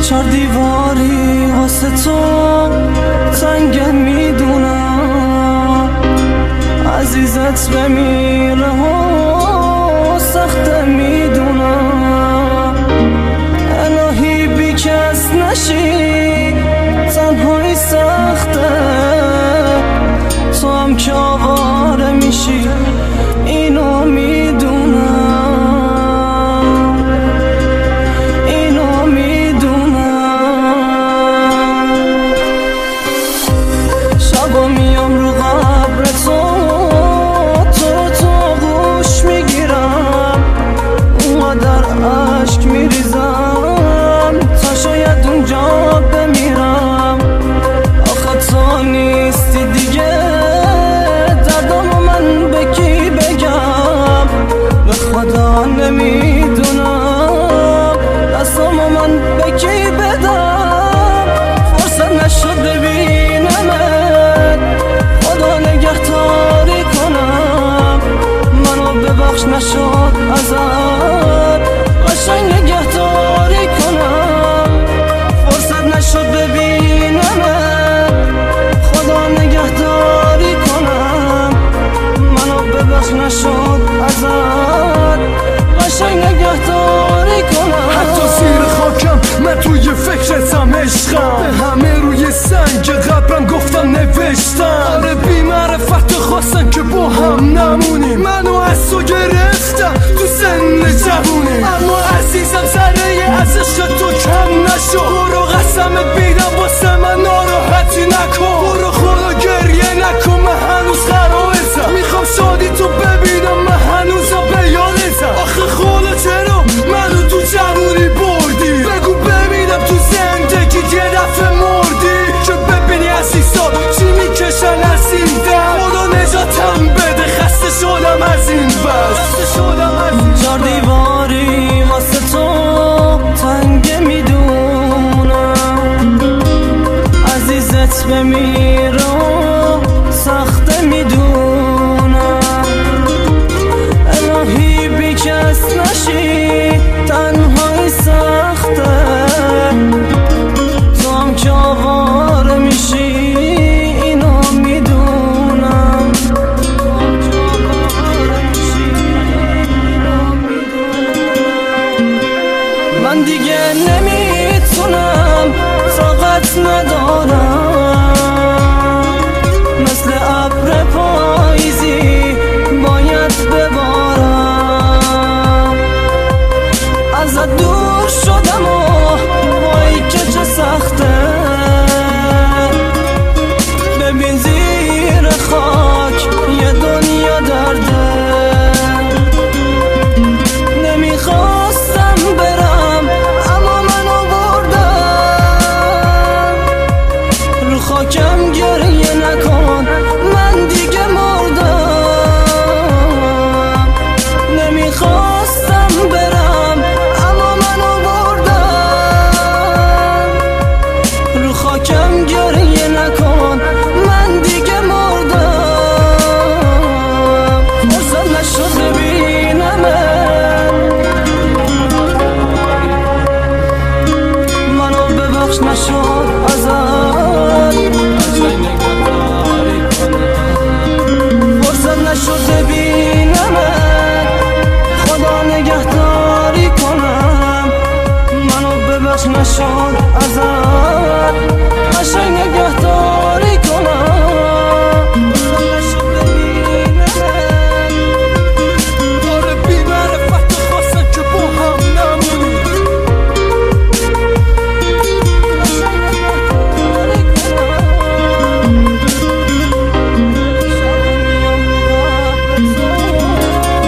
چار دیواری واسه تو تنگه میدونم، عزیزت بمیره و سخته میدونم. الهی بی کس نشی، تنهایی سخته، تو هم که آواره میشی اینو میدونم، اینو میدونم. شبا میام رو قبر تو گوش میگیرم، اونقدر عشق میریزم تا شاید اونجا بمیرم. آخه تو نیستی دیگه، دردامو من به کی بگم؟ به خدا نمیدونم دستامو من به کی بدم. فرصت نشد ببینمت، خدا نگهداری کنم. منو ببخش نشد ازت، قشنگ نگهداری کنم. فرصت نشد ببینمت، خدا نگهداری کنم. منو ببخش نشد ازت، قشنگ نگهداری کنم. حتی زیر خاکم من توی فکرتم عشقم، به همه روی سنگ قبرم گفتم نوشتم. آره بی معرفت خواستن که با هم نمونیم، منو از تو گرفتم تو سن جوونی. اما عزیزم ذره از عشق تو کم نشو، برو قسمت بیدم واسه من ناراحتی نکن. برو خدا گریه نکن، من هنوز قرائزم، میخوام شادی تو ببینم، من هنوزم به یادتم. آخه خدا چرا منو تو جوونی بردی؟ بگو ببینم تو زندگی یه دفعه مردی که ببینی عزیزا چی میکشن از این در. خدا نجاتم بده، خسته شدم از این بس. چار دیواری واسه تو تنگه میدونم، عزیزت بمیره سخته میدونم. الهی بی کس نشی، تنهایی سخته، تو هم که آواره میشی اینو میدونم. من دیگه نمیتونم، طاقت ندارم، مثل ابر پاییزی باید ببارم. ازت دور شدم و وای که چه سخته، ببین زیر خاک یه دنیا درده. نمیخواستم برم اما منو بردم، رو خاکم گریه نکن من دیگه مردم. نمیخواستم برم اما منو بردم، رو خاکم گریه نکن من دیگه مردم. فرصت نشد ببینمت، منو ببخش نشد ازت، فرصت نشد ببینمت، خدا نگهداری کنم. منو ببخش نشد ازت، قشنگ نگهداری کنم. فرصت نشد ببینمت. آره بی معرفت خواستن که با هم نمونیم.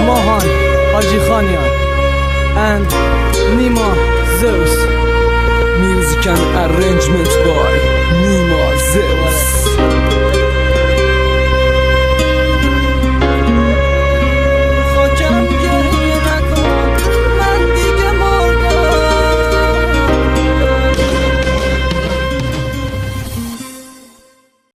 Mohan Haji Khanian and Nima Zeus. Music and arrangement by Nima Zeus.